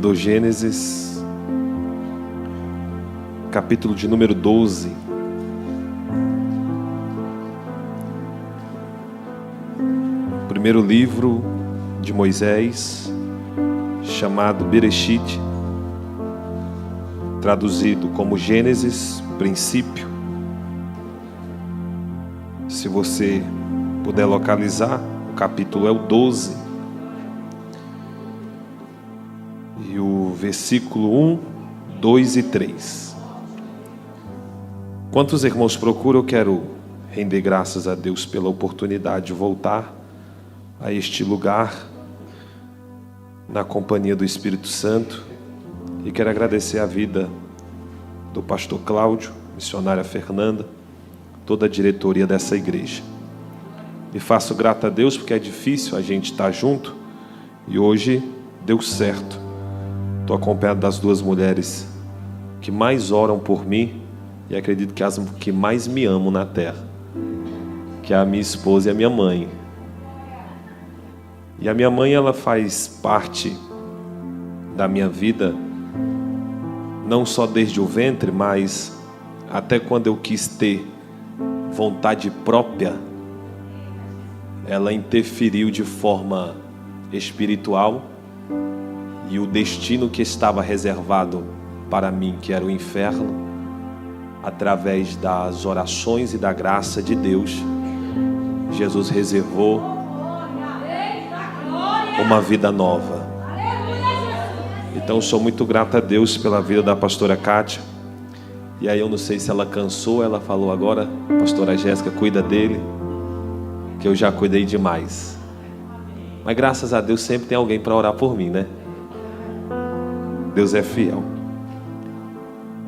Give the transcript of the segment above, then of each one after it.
Do Gênesis, capítulo de número 12. Primeiro livro de Moisés, chamado Bereshit, traduzido como Gênesis, princípio. Se você puder localizar, o capítulo é o 12. E o versículo 1, 2 e 3. Enquanto os irmãos procuram, eu quero render graças a Deus pela oportunidade de voltar a este lugar na companhia do Espírito Santo. E quero agradecer a vida do pastor Cláudio, missionária Fernanda, toda a diretoria dessa igreja. E faço grato a Deus porque é difícil a gente estar junto e hoje deu certo. Estou acompanhado das duas mulheres que mais oram por mim e acredito que as que mais me amam na terra, que é a minha esposa e a minha mãe. E a minha mãe, ela faz parte da minha vida, não só desde o ventre, mas até quando eu quis ter vontade própria, ela interferiu de forma espiritual. E o destino que estava reservado para mim, que era o inferno, através das orações e da graça de Deus, Jesus reservou uma vida nova. Então sou muito grato a Deus pela vida da pastora Kátia. E aí eu não sei se ela cansou, ela falou agora, pastora Jéssica, cuida dele, que eu já cuidei demais. Mas graças a Deus sempre tem alguém para orar por mim, né? Deus é fiel.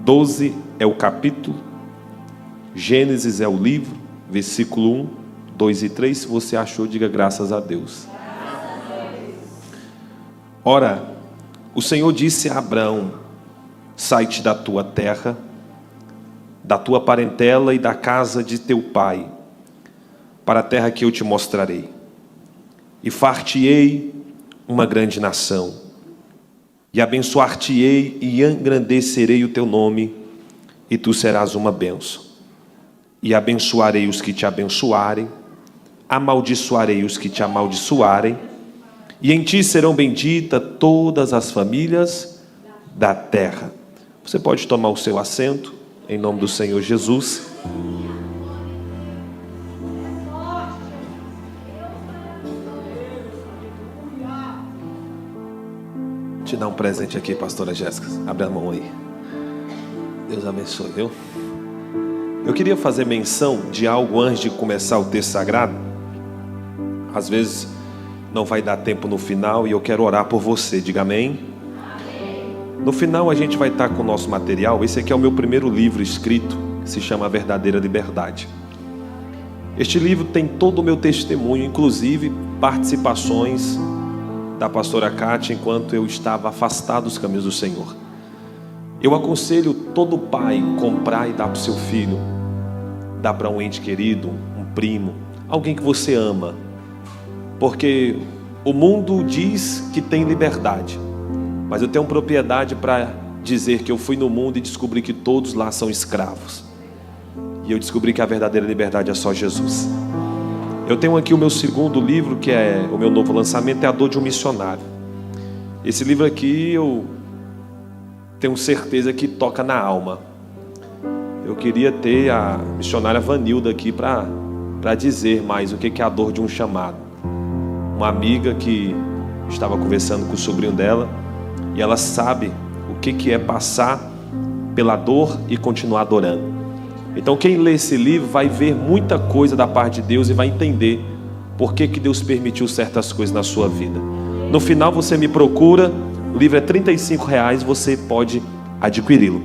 12 é o capítulo, Gênesis é o livro, versículo 1, 2 e 3. Se você achou, diga graças a Deus. Ora, o Senhor disse a Abraão: sai-te da tua terra, da tua parentela e da casa de teu pai, para a terra que eu te mostrarei, e far-te-ei uma grande nação, e abençoar-te-ei e engrandecerei o teu nome, e tu serás uma bênção. E abençoarei os que te abençoarem, amaldiçoarei os que te amaldiçoarem, e em ti serão benditas todas as famílias da terra. Você pode tomar o seu assento, em nome do Senhor Jesus. Te dar um presente aqui, pastora Jéssica. Abre a mão aí. Deus abençoe, viu? Eu queria fazer menção de algo antes de começar o texto sagrado. Às vezes não vai dar tempo no final e eu quero orar por você. Diga amém. No final a gente vai estar com o nosso material. Esse aqui é o meu primeiro livro escrito, que se chama A Verdadeira Liberdade. Este livro tem todo o meu testemunho, inclusive participações da pastora Kátia enquanto eu estava afastado dos caminhos do Senhor. Eu aconselho todo pai comprar e dar para o seu filho, dar para um ente querido, um primo, alguém que você ama, porque o mundo diz que tem liberdade, mas eu tenho propriedade para dizer que eu fui no mundo e descobri que todos lá são escravos, e eu descobri que a verdadeira liberdade é só Jesus. Eu tenho aqui o meu segundo livro, que é o meu novo lançamento, é A Dor de um Missionário. Esse livro aqui eu tenho certeza que toca na alma. Eu queria ter a missionária Vanilda aqui para dizer mais o que é a dor de um chamado. Uma amiga que estava conversando com o sobrinho dela e ela sabe o que é passar pela dor e continuar adorando. Então quem lê esse livro vai ver muita coisa da parte de Deus e vai entender por que Deus permitiu certas coisas na sua vida. No final você me procura, o livro é R$35, você pode adquiri-lo.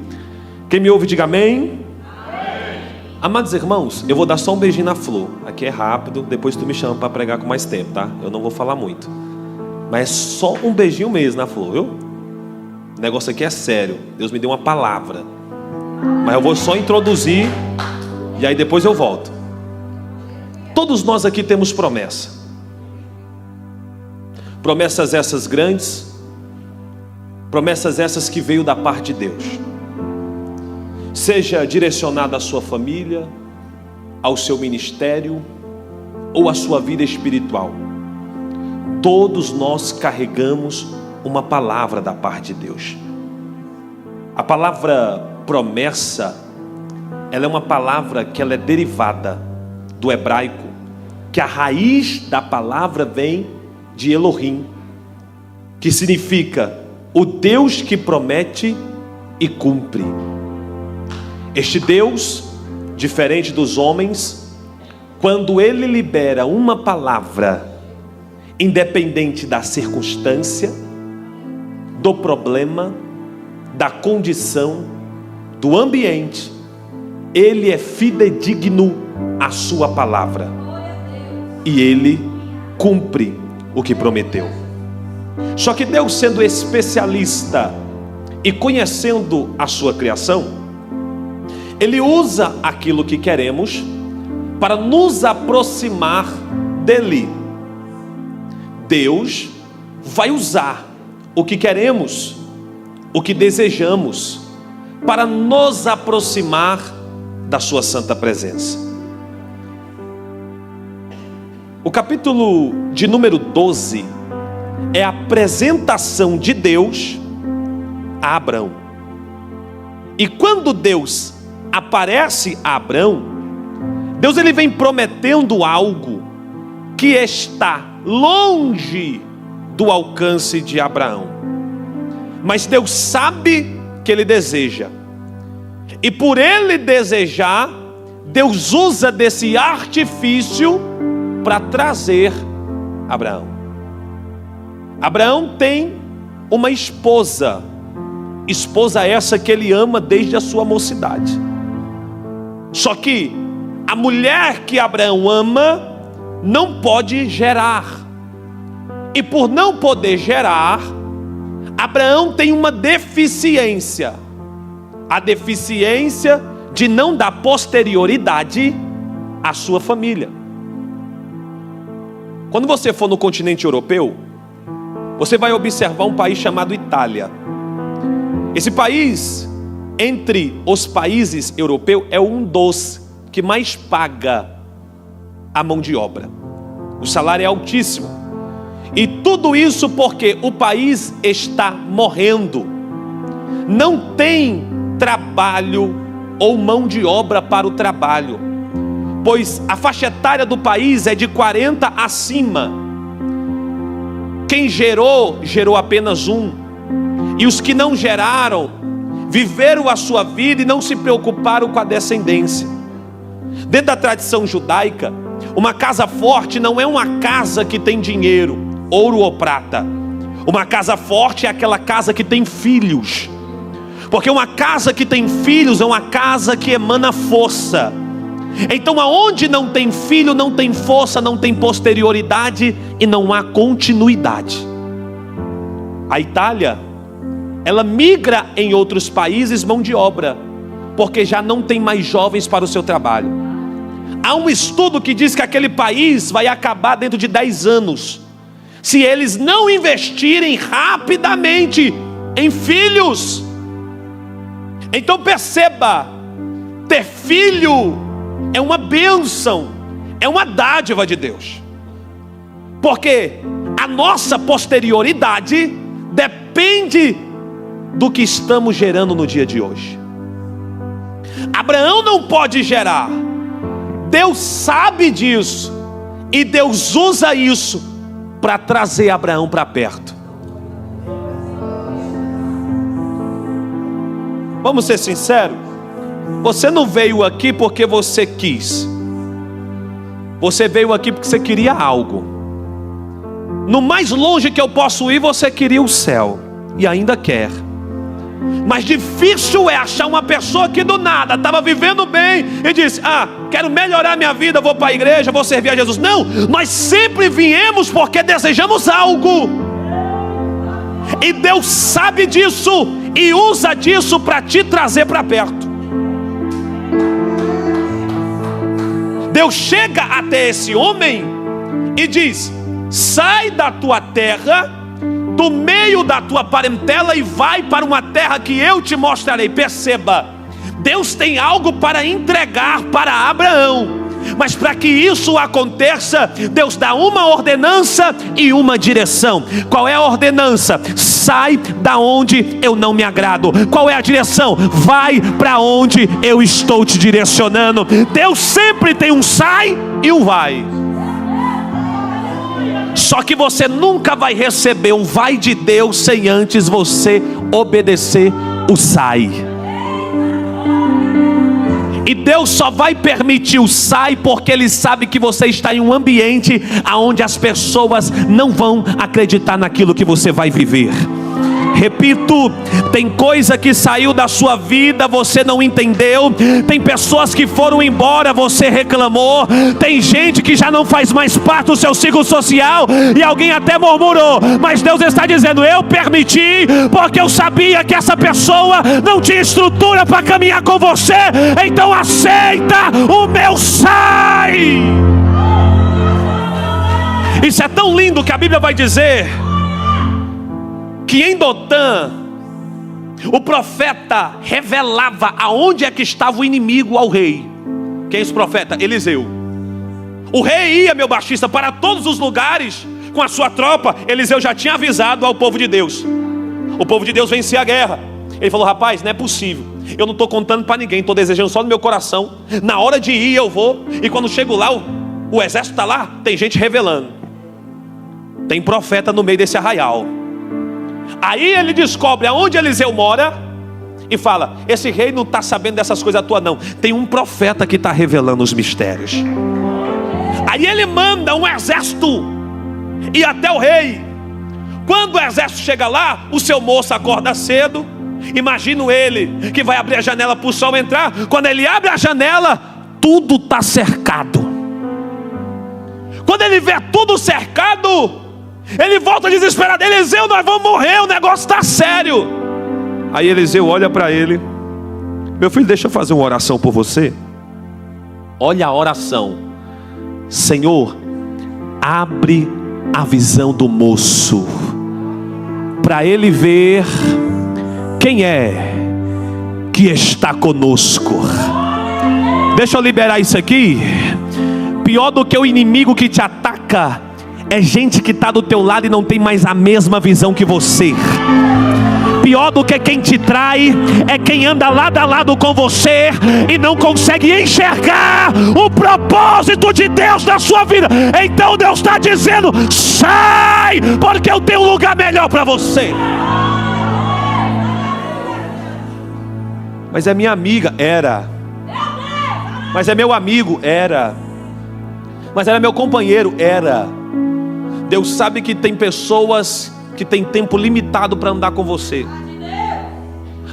Quem me ouve diga amém. Amém. Amados irmãos, eu vou dar só um beijinho na flor. Aqui é rápido, depois tu me chama para pregar com mais tempo, tá? Eu não vou falar muito, mas é só um beijinho mesmo na flor, viu? O negócio aqui é sério, Deus me deu uma palavra, mas eu vou só introduzir e aí depois eu volto. Todos nós aqui temos promessa. Promessas essas grandes, Promessas essas que veio da parte de Deus. Seja direcionada à sua família, ao seu ministério ou à sua vida espiritual. Todos nós carregamos uma palavra da parte de Deus. A palavra promessa, ela é uma palavra que ela é derivada do hebraico, que a raiz da palavra vem de Elohim, que significa o Deus que promete e cumpre. Este Deus, diferente dos homens, quando Ele libera uma palavra, independente da circunstância, do problema, da condição, do ambiente, Ele é fidedigno à sua palavra e Ele cumpre o que prometeu. Só que Deus, sendo especialista e conhecendo a sua criação, Ele usa aquilo que queremos para nos aproximar dEle. Deus vai usar o que queremos, o que desejamos, para nos aproximar da sua santa presença. O capítulo de número 12 é a apresentação de Deus a Abrão. E quando Deus aparece a Abrão, Deus ele vem prometendo algo que está longe do alcance de Abraão. Mas Deus sabe que ele deseja. E por ele desejar, Deus usa desse artifício para trazer Abraão. Abraão tem uma esposa essa que ele ama desde a sua mocidade. Só que a mulher que Abraão ama não pode gerar. E por não poder gerar, Abraão tem uma deficiência. A deficiência de não dar posterioridade à sua família. Quando você for no continente europeu, você vai observar um país chamado Itália. Esse país, entre os países europeus, é um dos que mais paga a mão de obra. O salário é altíssimo. E tudo isso porque o país está morrendo. Não tem trabalho ou mão de obra para o trabalho, pois a faixa etária do país é de 40 acima. Quem gerou apenas um. E os que não geraram, viveram a sua vida e não se preocuparam com a descendência. Dentro da tradição judaica, uma casa forte não é uma casa que tem dinheiro, ouro ou prata. Uma casa forte é aquela casa que tem filhos. Porque uma casa que tem filhos é uma casa que emana força. Então aonde não tem filho, não tem força, não tem posterioridade e não há continuidade. A Itália, ela migra em outros países mão de obra, porque já não tem mais jovens para o seu trabalho. Há um estudo que diz que aquele país vai acabar dentro de 10 anos, se eles não investirem rapidamente em filhos. Então perceba, ter filho é uma bênção, é uma dádiva de Deus, porque a nossa posterioridade depende do que estamos gerando no dia de hoje. Abraão não pode gerar, Deus sabe disso, e Deus usa isso para trazer Abraão para perto. Vamos ser sinceros, você não veio aqui porque você quis, você veio aqui porque você queria algo. No mais longe que eu posso ir, você queria o céu, e ainda quer. Mas difícil é achar uma pessoa que do nada estava vivendo bem e disse: quero melhorar minha vida, vou para a igreja, vou servir a Jesus. Não, nós sempre viemos porque desejamos algo, e Deus sabe disso e usa disso para te trazer para perto. Deus chega até esse homem e diz: sai da tua terra, do meio da tua parentela e vai para uma terra que eu te mostrarei. Perceba, Deus tem algo para entregar para Abraão, mas para que isso aconteça, Deus dá uma ordenança e uma direção. Qual é a ordenança? Sai da onde eu não me agrado. Qual é a direção? Vai para onde eu estou te direcionando. Deus sempre tem um sai e um vai. Só que você nunca vai receber um vai de Deus sem antes você obedecer o sai. E Deus só vai permitir o sai porque Ele sabe que você está em um ambiente onde as pessoas não vão acreditar naquilo que você vai viver. Repito, tem coisa que saiu da sua vida, você não entendeu. Tem pessoas que foram embora, você reclamou. Tem gente que já não faz mais parte do seu ciclo social e alguém até murmurou. Mas Deus está dizendo, eu permiti porque eu sabia que essa pessoa não tinha estrutura para caminhar com você. Então aceita o meu sai. Isso é tão lindo que a Bíblia vai dizer que em Dotã o profeta revelava aonde é que estava o inimigo ao rei. Quem é esse profeta? Eliseu. O rei ia, meu baixista, para todos os lugares com a sua tropa. Eliseu já tinha avisado ao povo de Deus. O povo de Deus vencia a guerra. Ele falou, rapaz, não é possível, eu não estou contando para ninguém, estou desejando só no meu coração. Na hora de ir eu vou. E quando chego lá, o exército está lá, tem gente revelando. Tem profeta no meio desse arraial. Aí ele descobre aonde Eliseu mora e fala, esse rei não está sabendo dessas coisas tuas não. Tem um profeta que está revelando os mistérios. Aí ele manda um exército ir até o rei. Quando o exército chega lá, o seu moço acorda cedo. Imagino ele que vai abrir a janela para o sol entrar. Quando ele abre a janela, tudo está cercado. Quando ele vê tudo cercado, ele volta desesperado. Eliseu, nós vamos morrer, o negócio está sério. Aí Eliseu olha para ele, meu filho, deixa eu fazer uma oração por você. Olha a oração. Senhor, abre a visão do moço, para ele ver quem é que está conosco. Deixa eu liberar isso aqui. Pior do que o inimigo que te ataca é gente que está do teu lado e não tem mais a mesma visão que você. Pior do que quem te trai é quem anda lado a lado com você e não consegue enxergar o propósito de Deus na sua vida. Então Deus está dizendo, sai, porque eu tenho um lugar melhor para você. Mas é minha amiga, era. Mas é meu amigo, era. Mas era meu companheiro, era. Deus sabe que tem pessoas que têm tempo limitado para andar com você.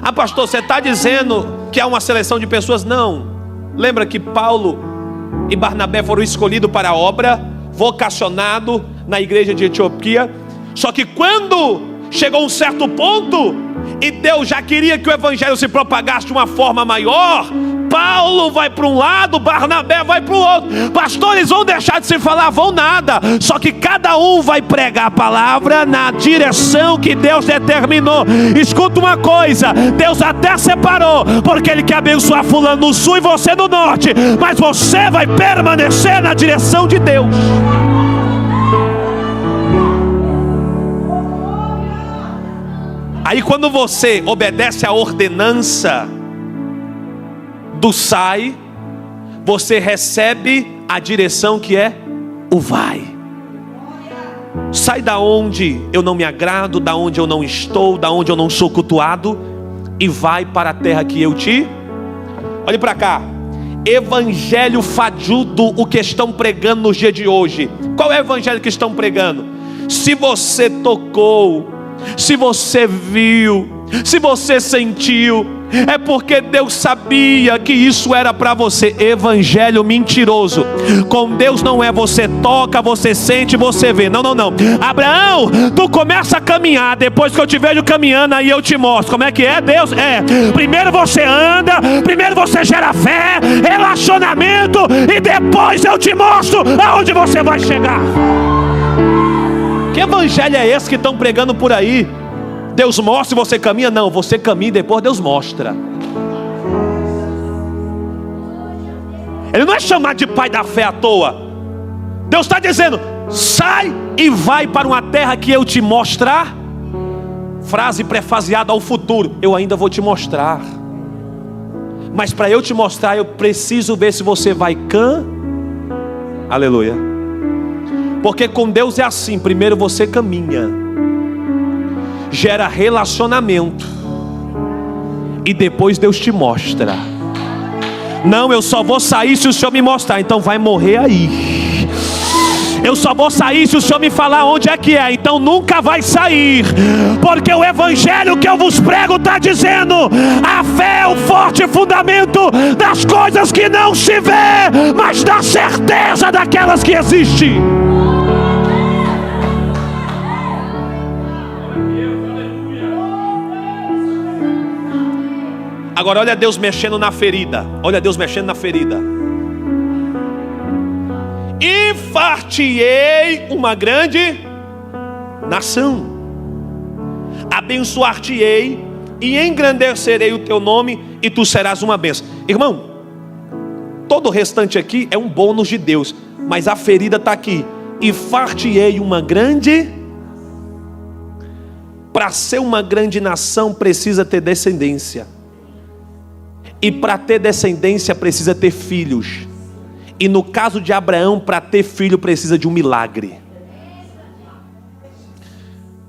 Ah, pastor, você está dizendo que há uma seleção de pessoas? Não. Lembra que Paulo e Barnabé foram escolhidos para a obra, vocacionados na igreja de Etiópia. Só que quando chegou um certo ponto e Deus já queria que o evangelho se propagasse de uma forma maior, Paulo vai para um lado, Barnabé vai para o outro. Pastores vão deixar de se falar? Vão nada. Só que cada um vai pregar a palavra na direção que Deus determinou. Escuta uma coisa, Deus até separou, porque Ele quer abençoar fulano no sul e você no norte, mas você vai permanecer na direção de Deus. Aí quando você obedece à ordenança do sai, você recebe a direção que é o vai. Sai da onde eu não me agrado, da onde eu não estou, da onde eu não sou cultuado, e vai para a terra que eu te... Olhe para cá. Evangelho fajudo, o que estão pregando nos dias de hoje. Qual é o evangelho que estão pregando? Se você tocou, se você viu, se você sentiu, é porque Deus sabia que isso era para você. Evangelho mentiroso. Com Deus não é você toca, você sente, você vê. Não, não, não. Abraão, tu começa a caminhar, depois que eu te vejo caminhando, aí eu te mostro. Como é que é, Deus? Primeiro você anda, primeiro você gera fé, relacionamento, e depois eu te mostro aonde você vai chegar. Que evangelho é esse que estão pregando por aí? Deus mostra e você caminha? Não, você caminha e depois Deus mostra. Ele não é chamado de pai da fé à toa. Deus está dizendo: sai e vai para uma terra que eu te mostrar. Frase prefaseada ao futuro: eu ainda vou te mostrar. Mas para eu te mostrar, eu preciso ver se você vai Aleluia. Porque com Deus é assim: primeiro você caminha, gera relacionamento, e depois Deus te mostra. Não, eu só vou sair se o Senhor me mostrar. Então vai morrer aí. Eu só vou sair se o Senhor me falar onde é que é. Então nunca vai sair. Porque o evangelho que eu vos prego está dizendo: a fé é o forte fundamento das coisas que não se vê, mas da certeza daquelas que existem. Agora olha Deus mexendo na ferida. Olha Deus mexendo na ferida. E far-te-ei uma grande nação, abençoar-te-ei e engrandecerei o teu nome, e tu serás uma bênção. Irmão, todo o restante aqui é um bônus de Deus, mas a ferida está aqui. E far-te-ei uma grande. Para ser uma grande nação precisa ter descendência. E para ter descendência precisa ter filhos. E no caso de Abraão, para ter filho precisa de um milagre.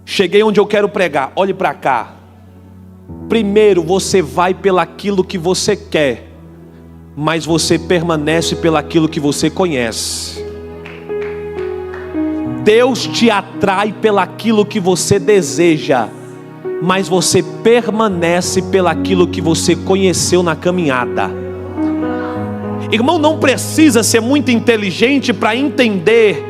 Cheguei onde eu quero pregar. Olhe para cá. Primeiro você vai pelaquilo que você quer, mas você permanece pelaquilo que você conhece. Deus te atrai pelaquilo que você deseja, mas você permanece pelaquilo que você conheceu na caminhada. Irmão, não precisa ser muito inteligente para entender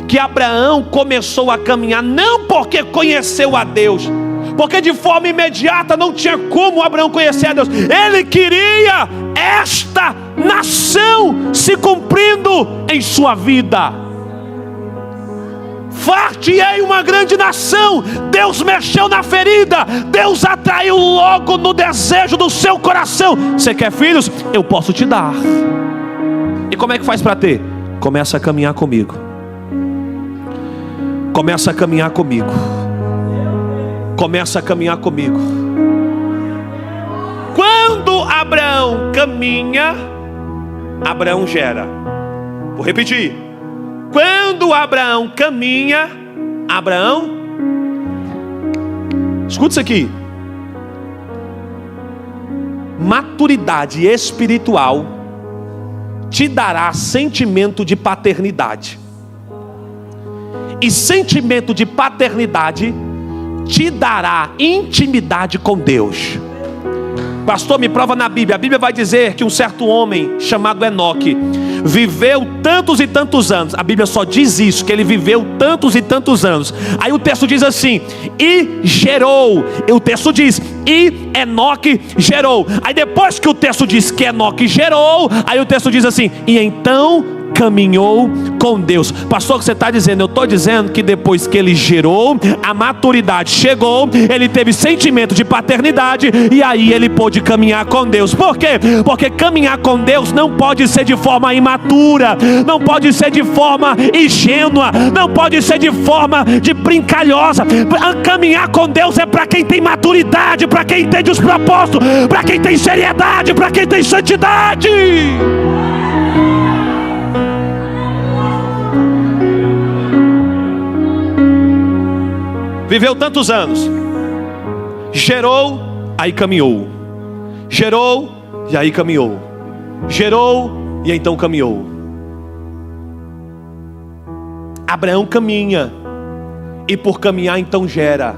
que Abraão começou a caminhar não porque conheceu a Deus, porque de forma imediata não tinha como Abraão conhecer a Deus. Ele queria esta nação se cumprindo em sua vida. Far-te-ei uma grande nação. Deus mexeu na ferida. Deus atraiu logo no desejo do seu coração. Você quer filhos? Eu posso te dar. E como é que faz para ter? Começa a caminhar comigo. Começa a caminhar comigo. Começa a caminhar comigo. Quando Abraão caminha, Abraão gera. Vou repetir. Quando Abraão caminha, Abraão, escuta isso aqui. Maturidade espiritual te dará sentimento de paternidade. E sentimento de paternidade te dará intimidade com Deus. Pastor, me prova na Bíblia. A Bíblia vai dizer que um certo homem chamado Enoque viveu tantos e tantos anos. A Bíblia só diz isso, que ele viveu tantos e tantos anos. Aí o texto diz assim: e gerou. E o texto diz: e Enoque gerou. Aí depois que o texto diz que Enoque gerou, aí o texto diz assim: e então caminhou com Deus. Pastor, o que você está dizendo? Eu estou dizendo que depois que ele gerou, a maturidade chegou, ele teve sentimento de paternidade, e aí ele pôde caminhar com Deus. Por quê? Porque caminhar com Deus não pode ser de forma imatura, não pode ser de forma ingênua, não pode ser de forma de brincalhosa. Caminhar com Deus é para quem tem maturidade, para quem entende os propósitos, para quem tem seriedade, para quem tem santidade. Viveu tantos anos, gerou, aí caminhou, gerou, e aí caminhou, gerou, e então caminhou. Abraão caminha, e por caminhar então gera.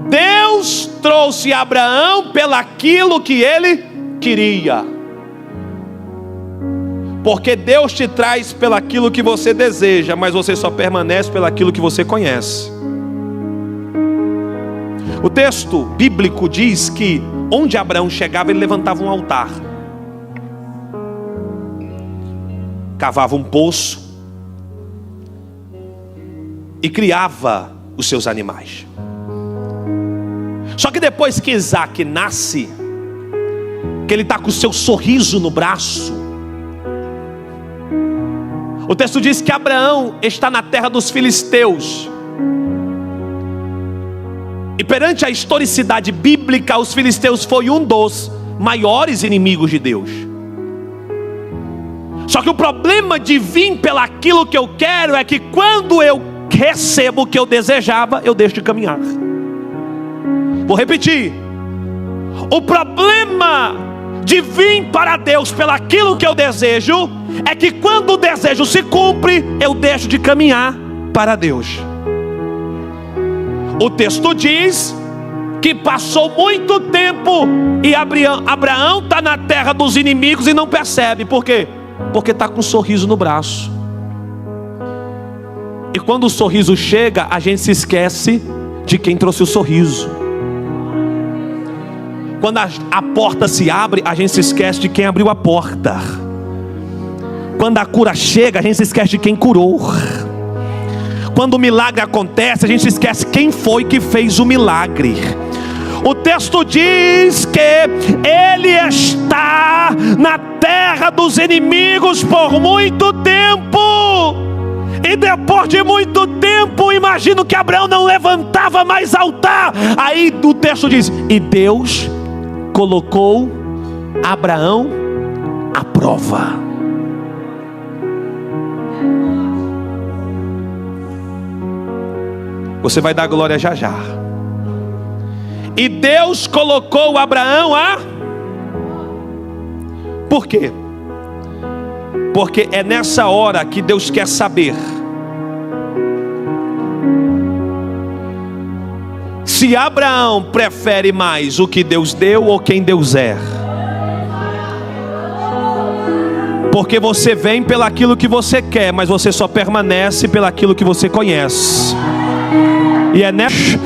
Deus trouxe Abraão pelaquilo que ele queria. Porque Deus te traz pelaquilo que você deseja, mas você só permanece pelaquilo que você conhece. O texto bíblico diz que onde Abraão chegava, ele levantava um altar, cavava um poço, e criava os seus animais. Só que depois que Isaac nasce, que ele está com o seu sorriso no braço, o texto diz que Abraão está na terra dos filisteus. E perante a historicidade bíblica, os filisteus foi um dos maiores inimigos de Deus. Só que o problema de vir pelaquilo que eu quero é que quando eu recebo o que eu desejava, eu deixo de caminhar. Vou repetir. O problema de vir para Deus pelaquilo que eu desejo é que quando o desejo se cumpre, eu deixo de caminhar para Deus. O texto diz que passou muito tempo e Abraão está na terra dos inimigos e não percebe. Por quê? Porque está com um sorriso no braço. E quando o sorriso chega, a gente se esquece de quem trouxe o sorriso. Quando a porta se abre, a gente se esquece de quem abriu a porta. Quando a cura chega, a gente se esquece de quem curou. Quando o milagre acontece, a gente se esquece quem foi que fez o milagre. O texto diz que ele está na terra dos inimigos por muito tempo. E depois de muito tempo, imagino que Abraão não levantava mais altar. Aí o texto diz: e Deus colocou Abraão à prova. Você vai dar glória já já. E Deus colocou Abraão a... Por quê? Porque é nessa hora que Deus quer saber se Abraão prefere mais o que Deus deu ou quem Deus é. Porque você vem pelaquilo que você quer, mas você só permanece pelaquilo que você conhece. E é nessa...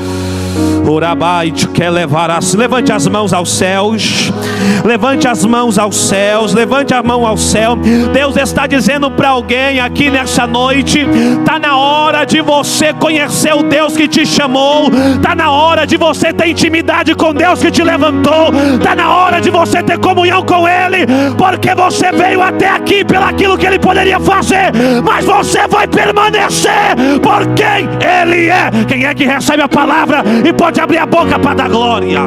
Levante as mãos aos céus. Levante as mãos aos céus. Levante a mão ao céu. Deus está dizendo para alguém aqui nessa noite: está na hora de você conhecer o Deus que te chamou. Está na hora de você ter intimidade com Deus que te levantou. Está na hora de você ter comunhão com Ele. Porque você veio até aqui pelaquilo que Ele poderia fazer, mas você vai permanecer por quem Ele é. Quem é que recebe a palavra e pode abrir a boca para dar glória?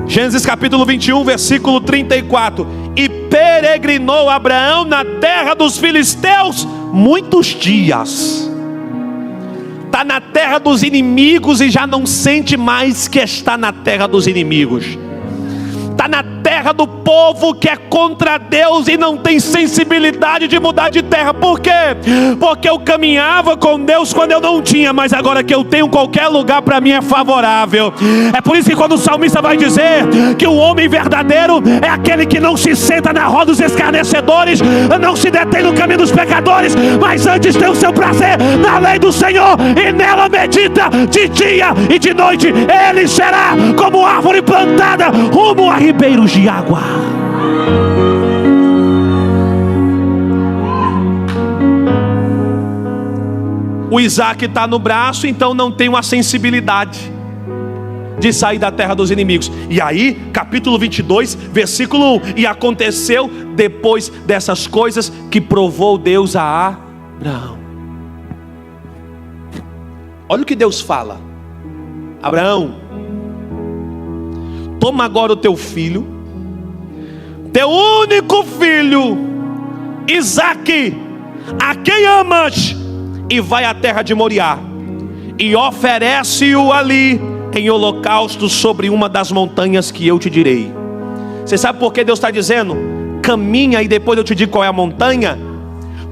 Gênesis capítulo 21, versículo 34. E peregrinou Abraão na terra dos filisteus muitos dias. Está na terra dos inimigos e já não sente mais que está na terra dos inimigos. Está na terra do povo que é contra Deus e não tem sensibilidade de mudar de terra. Por quê? Porque eu caminhava com Deus quando eu não tinha, mas agora que eu tenho, qualquer lugar para mim é favorável. É por isso que quando o salmista vai dizer que o homem verdadeiro é aquele que não se senta na roda dos escarnecedores, não se detém no caminho dos pecadores, mas antes tem o seu prazer na lei do Senhor e nela medita de dia e de noite. Ele será como árvore plantada rumo a ribeiros de água. O Isaac está no braço, então não tem uma sensibilidade de sair da terra dos inimigos. E aí, capítulo 22, versículo 1: e aconteceu depois dessas coisas que provou Deus a Abraão. Olha o que Deus fala: Abraão, toma agora o teu filho, teu único filho, Isaque, a quem amas, e vai à terra de Moriá, e oferece-o ali em holocausto sobre uma das montanhas que eu te direi. Você sabe por que Deus está dizendo caminha e depois eu te digo qual é a montanha?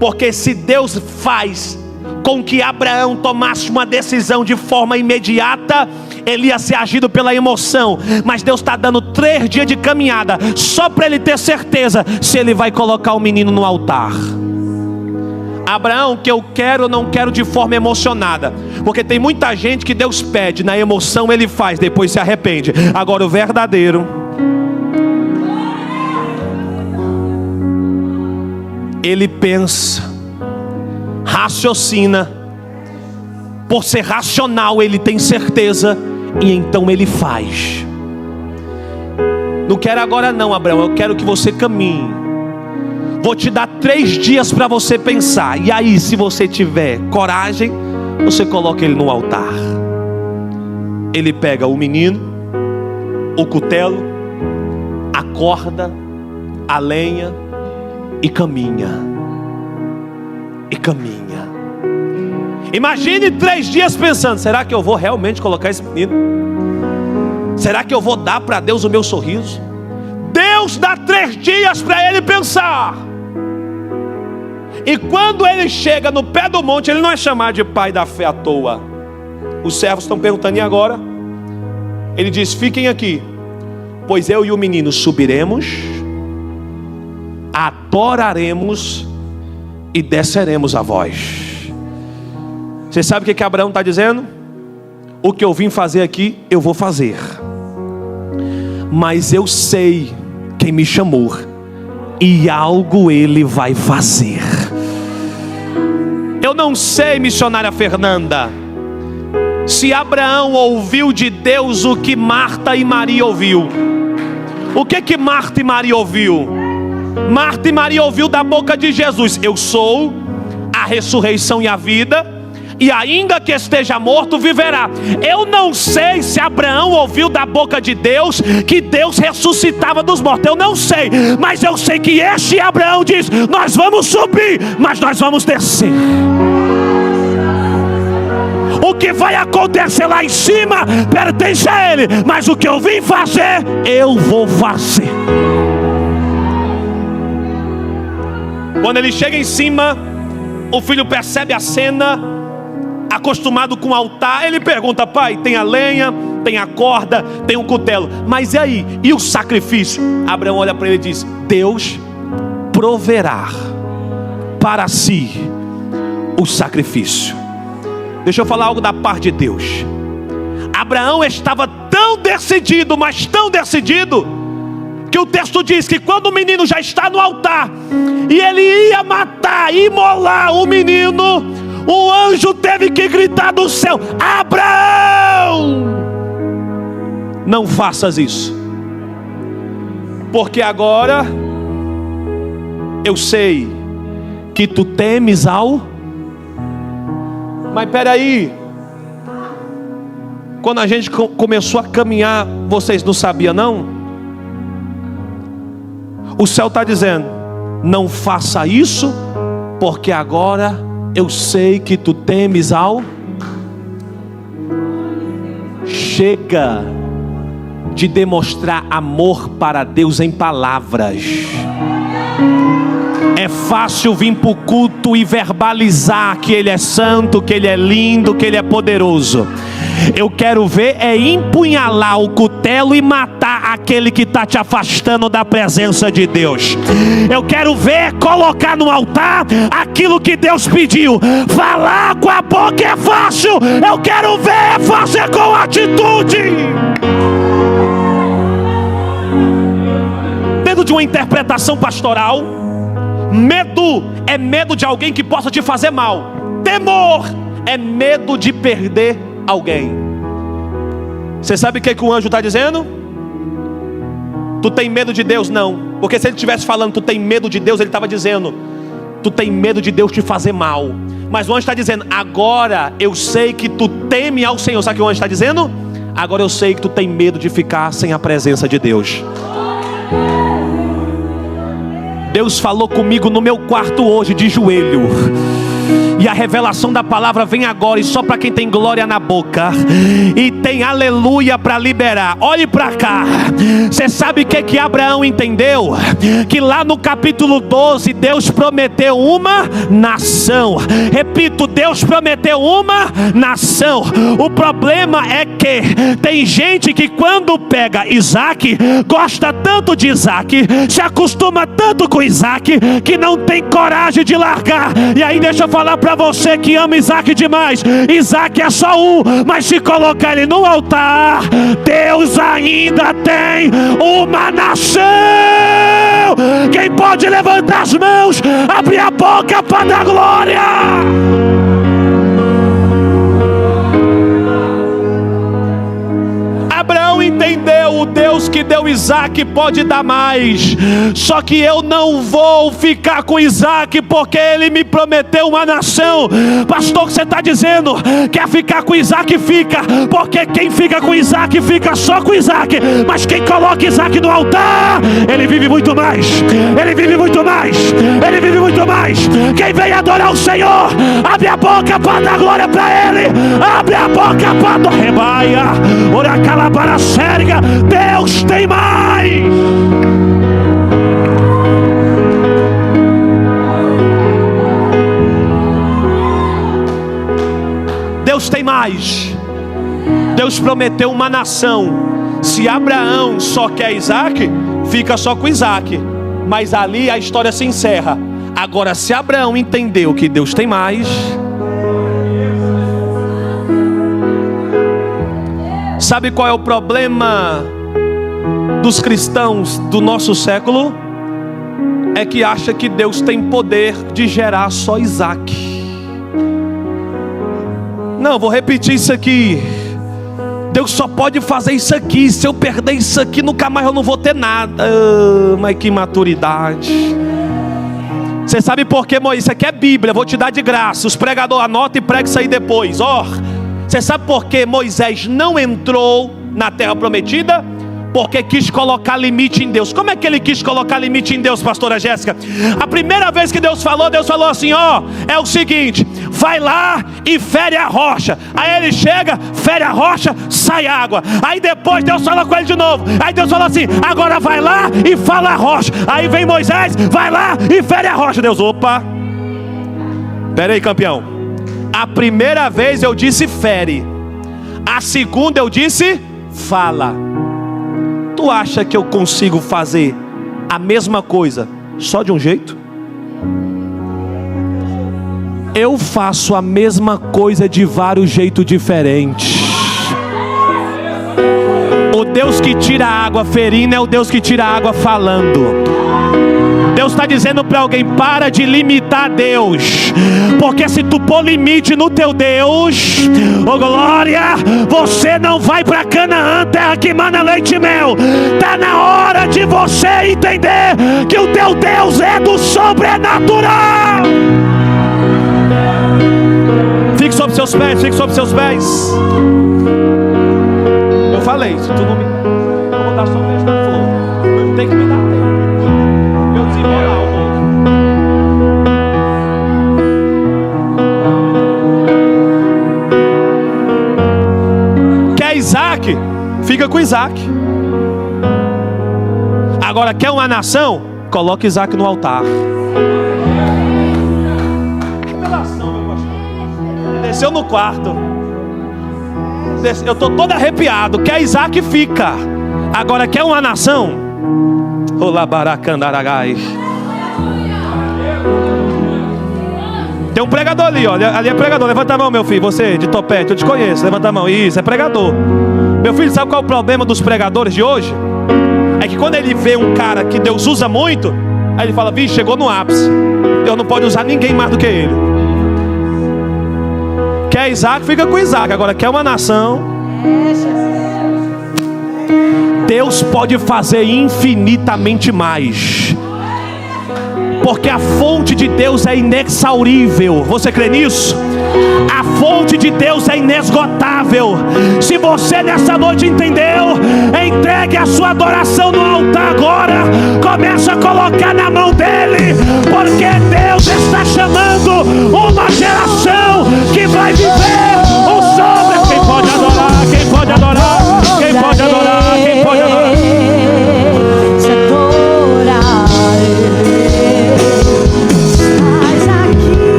Porque se Deus faz com que Abraão tomasse uma decisão de forma imediata, ele ia ser agido pela emoção. Mas Deus está dando 3 dias de caminhada, só para ele ter certeza se ele vai colocar o menino no altar. Abraão, o que eu quero, eu não quero de forma emocionada, porque tem muita gente que Deus pede, na emoção ele faz, depois se arrepende. Agora o verdadeiro, ele pensa, raciocina, por ser racional ele tem certeza, e então ele faz. Não quero agora não, Abraão, eu quero que você caminhe. Vou te dar 3 dias para você pensar. E aí, se você tiver coragem, você coloca ele no altar. Ele pega o menino, o cutelo, a corda, a lenha e caminha. E caminha. Imagine 3 dias pensando: será que eu vou realmente colocar esse menino? Será que eu vou dar para Deus o meu sorriso? Deus dá 3 dias para ele pensar. E quando ele chega no pé do monte, ele não é chamado de pai da fé à toa. Os servos estão perguntando: e agora? Ele diz: fiquem aqui, pois eu e o menino subiremos, adoraremos e desceremos a vós. Você sabe o que Abraão está dizendo? O que eu vim fazer aqui, eu vou fazer. Mas eu sei quem me chamou, e algo ele vai fazer. Eu não sei, missionária Fernanda, se Abraão ouviu de Deus o que Marta e Maria ouviu. O que Marta e Maria ouviu? Marta e Maria ouviu da boca de Jesus: eu sou a ressurreição e a vida, e ainda que esteja morto, viverá. Eu não sei se Abraão ouviu da boca de Deus que Deus ressuscitava dos mortos. Eu não sei, mas eu sei que este Abraão diz: nós vamos subir, mas nós vamos descer. O que vai acontecer lá em cima pertence a Ele, mas o que eu vim fazer, eu vou fazer. Quando ele chega em cima, o filho percebe a cena. Acostumado com o altar, ele pergunta: pai, tem a lenha, tem a corda, tem um cutelo, mas e aí? E o sacrifício? Abraão olha para ele e diz: Deus proverá para si o sacrifício. Deixa eu falar algo da parte de Deus. Abraão estava tão decidido, mas tão decidido, que o texto diz que quando o menino já está no altar e ele ia matar, imolar o menino, o anjo teve que gritar do céu: Abraão, não faças isso, porque agora eu sei que tu temes ao... Mas peraí, quando a gente começou a caminhar, vocês não sabiam não? O céu está dizendo: não faça isso, porque agora eu sei que tu temes ao... Chega de demonstrar amor para Deus em palavras. É fácil vir para o culto e verbalizar que Ele é santo, que Ele é lindo, que Ele é poderoso. Eu quero ver é empunhalar o cutelo e matar aquele que está te afastando da presença de Deus. Eu quero ver colocar no altar aquilo que Deus pediu. Falar com a boca é fácil, eu quero ver fazer com atitude. Dentro de uma interpretação pastoral, medo é medo de alguém que possa te fazer mal. Temor é medo de perder alguém. Você sabe o que o anjo está dizendo? Tu tem medo de Deus? Não. Porque se ele estivesse falando tu tem medo de Deus, ele estava dizendo tu tem medo de Deus te fazer mal. Mas o anjo está dizendo: agora eu sei que tu teme ao Senhor. Sabe o que o anjo está dizendo? Agora eu sei que tu tem medo de ficar sem a presença de Deus. Deus falou comigo no meu quarto hoje de joelho. E a revelação da palavra vem agora, e só para quem tem glória na boca e tem aleluia para liberar. Olhe para cá. Você sabe o que Abraão entendeu? Que lá no capítulo 12 Deus prometeu uma nação. Repito, Deus prometeu uma nação. O problema é que tem gente que quando pega Isaac, gosta tanto de Isaac, se acostuma tanto com Isaac, que não tem coragem de largar. E aí deixa eu falar para você que ama Isaac demais: Isaac é só um, mas se colocar ele no altar, Deus ainda tem uma nação Quem pode levantar as mãos, abrir a boca para dar glória? Abraão entendeu, o Deus que deu Isaac pode dar mais. Só que eu não vou ficar com Isaac, porque ele me prometeu uma nação. Pastor, o que você está dizendo? Quer ficar com Isaac? Fica, porque quem fica com Isaac, fica só com Isaac. Mas quem coloca Isaac no altar, ele vive muito mais. Ele vive muito mais. Ele vive muito mais. Quem vem adorar o Senhor, abre a boca para dar glória para ele. Abre a boca para dar rebaia. Ora calabara sérga. Deus tem mais. Deus tem mais. Deus prometeu uma nação. Se Abraão só quer Isaac, fica só com Isaac. Mas ali a história se encerra. Agora, se Abraão entendeu que Deus tem mais, sabe qual é o problema dos cristãos do nosso século? É que acha que Deus tem poder de gerar só Isaac. Não, vou repetir isso aqui. Deus só pode fazer isso aqui. Se eu perder isso aqui, nunca mais eu não vou ter nada. Mas que maturidade. Você sabe por quê, Moisés? Isso aqui é Bíblia, vou te dar de graça. Os pregadores anotam e pregam isso aí depois. Você sabe por que Moisés não entrou na terra prometida? Porque quis colocar limite em Deus. Como é que ele quis colocar limite em Deus, pastora Jéssica? A primeira vez que Deus falou assim, é o seguinte: vai lá e fere a rocha. Aí ele chega, fere a rocha, sai água. Aí depois Deus fala com ele de novo. Aí Deus fala assim: agora vai lá e fala a rocha. Aí vem Moisés, vai lá e fere a rocha. Deus, opa, pera aí, campeão. A primeira vez eu disse fere. A segunda eu disse fala. Tu acha que eu consigo fazer a mesma coisa só de um jeito? Eu faço a mesma coisa de vários jeitos diferentes. O Deus que tira a água ferindo é o Deus que tira a água falando. Deus está dizendo para alguém: para de limitar Deus, porque se tu pôr limite no teu Deus, oh glória, você não vai para Canaã, terra que mana leite e mel. Está na hora de você entender que o teu Deus é do sobrenatural. Fique sobre seus pés, fique sobre seus pés. Eu falei, se tu não me... eu vou dar só um beijo na flor. Tem que me dar tempo. Quer Isaac? Fica com Isaac. Agora, quer uma nação? Coloca Isaac no altar. Revelação, meu pastor. Desceu no quarto. Eu estou todo arrepiado. Quer Isaac? Fica. Agora, quer uma nação? Tem um pregador ali, olha. Ali é pregador. Levanta a mão, meu filho. Você de topete, eu te conheço. Levanta a mão. Isso, é pregador. Meu filho, sabe qual é o problema dos pregadores de hoje? É que quando ele vê um cara que Deus usa muito, aí ele fala: vixe, chegou no ápice. Deus não pode usar ninguém mais do que ele. Quer Isaac? Fica com Isaac. Agora, quer uma nação? Deus pode fazer infinitamente mais, porque a fonte de Deus é inexaurível. Você crê nisso? A fonte de Deus é inesgotável. Se você nessa noite entendeu, entregue a sua adoração no altar agora. Começa a colocar na mão dele, porque Deus está chamando uma geração que vai viver o sobre. Quem pode adorar? Quem pode adorar? Quem pode adorar? Quem pode adorar?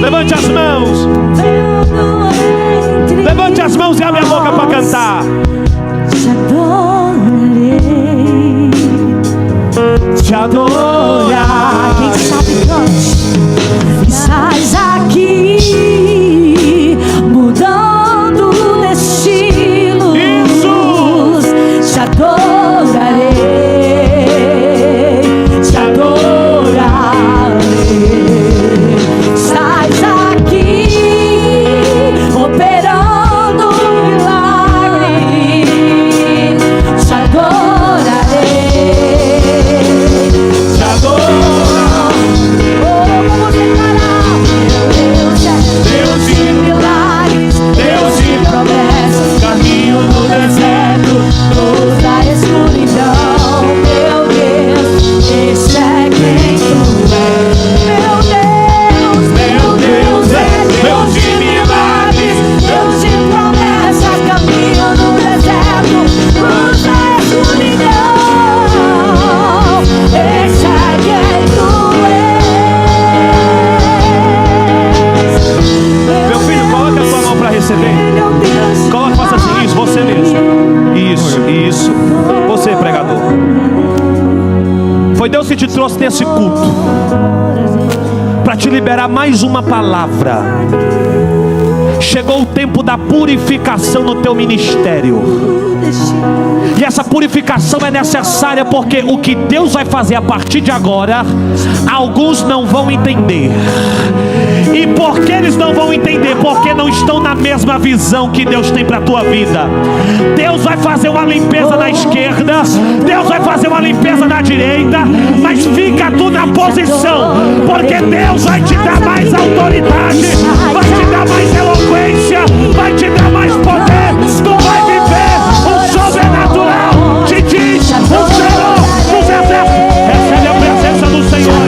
Levante as mãos. Levante as mãos e abre a boca para cantar. Te adorar. Quem sabe cante. nesse culto para te liberar mais uma palavra. Chegou o tempo da purificação no teu ministério. E essa purificação é necessária porque o que Deus vai fazer a partir de agora, alguns não vão entender. E por que eles não vão entender? Porque não estão na mesma visão que Deus tem para a tua vida. Deus vai fazer uma limpeza na esquerda, Deus vai fazer uma limpeza na direita, mas fica tu na posição, porque Deus vai te dar mais autoridade, vai te dar mais eloquência, vai te dar mais poder. Tu vai viver o sobrenatural. Te diz o Senhor dos exércitos. Recebe a presença do Senhor.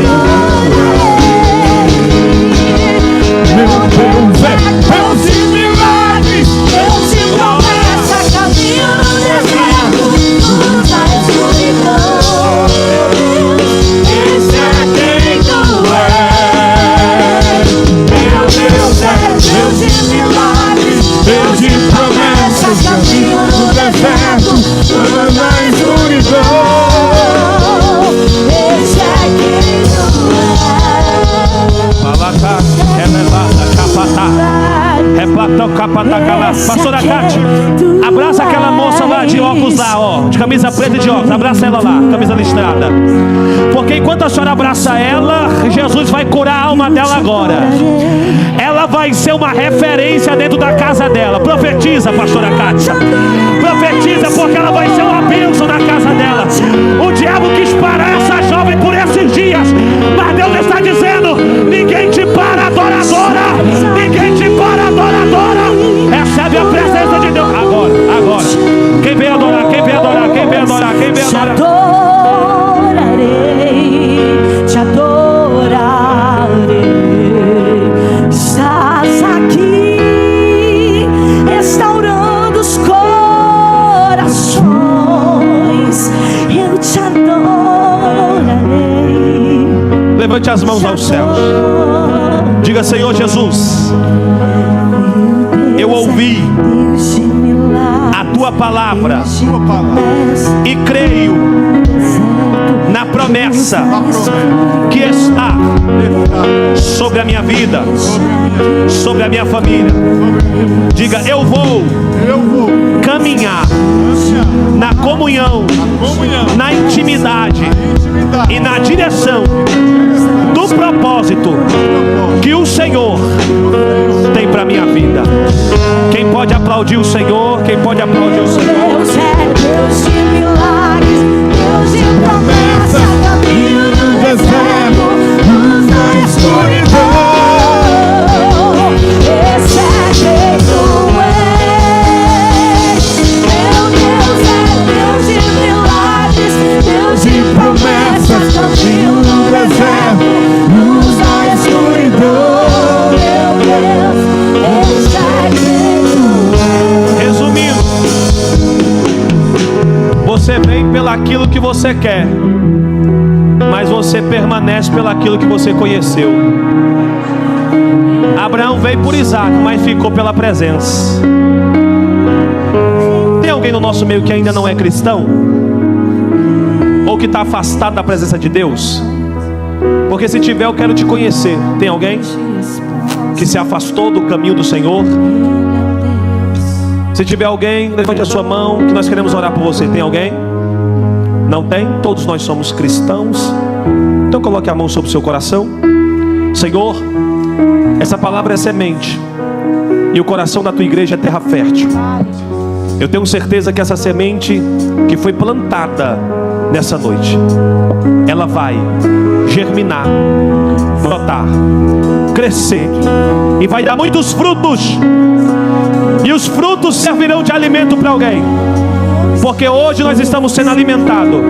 Meu Deus é Deus de milagres, Deus de promessa, caminho no deserto, luz na escuridão. Esse é quem tu és. Meu Deus é Deus de milagres, Deus de promessas, caminho no deserto, luz na escuridão. Esse é quem tu és. Pastora Cátia, abraça aquela moça lá de óculos lá, ó, de camisa preta e de óculos. Abraça ela lá, camisa listrada. Porque enquanto a senhora abraça ela, Jesus vai curar a alma dela agora. Ela vai ser uma referência dentro da casa dela. Profetiza, pastora Cátia. Profetiza, porque ela vai ser uma bênção na casa dela. O diabo quis parar essa jovem por esses dias, mas Deus está dizendo: ninguém te para, adoradora. Ninguém te para, adoradora. Recebe a presença de Deus agora, agora. Quem vem adorar, quem vem adorar, quem vem adorar, quem vem adorar. Te adorarei. Estás aqui, restaurando os corações. Eu te adorarei. Levante as mãos aos céus. Diga: Senhor Jesus, eu ouvi a tua palavra e creio na promessa que está sobre a minha vida, sobre a minha família. Diga: eu vou caminhar na comunhão, na intimidade e na direção do propósito que o Senhor tem para minha vida. Quem pode aplaudir o Senhor? Quem pode aplaudir o Senhor? Deus é Deus de milagres, Deus de promessa, caminho no deserto, luz na escuridão. Esse é quem tu és. Meu Deus é Deus de milagres, Deus de promessas, caminho no deserto, luz na escuridão. Meu Deus, esse é quem tu és. Resumindo, você vem pelaquilo que você quer, mas você permanece pelaquilo que você conheceu. Abraão veio por Isaac, mas ficou pela presença. Tem alguém no nosso meio que ainda não é cristão? Ou que está afastado da presença de Deus? Porque se tiver, eu quero te conhecer. Tem alguém que se afastou do caminho do Senhor? Se tiver alguém, levante a sua mão, que nós queremos orar por você. Tem alguém? Não tem? Todos nós somos cristãos. Então coloque a mão sobre o seu coração. Senhor, essa palavra é semente, e o coração da tua igreja é terra fértil. Eu tenho certeza que essa semente que foi plantada nessa noite, ela vai germinar, brotar, crescer, e vai dar muitos frutos. E os frutos servirão de alimento para alguém. Porque hoje nós estamos sendo alimentados,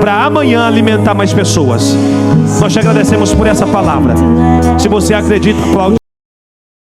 para amanhã alimentar mais pessoas. Nós te agradecemos por essa palavra. Se você acredita, aplaude.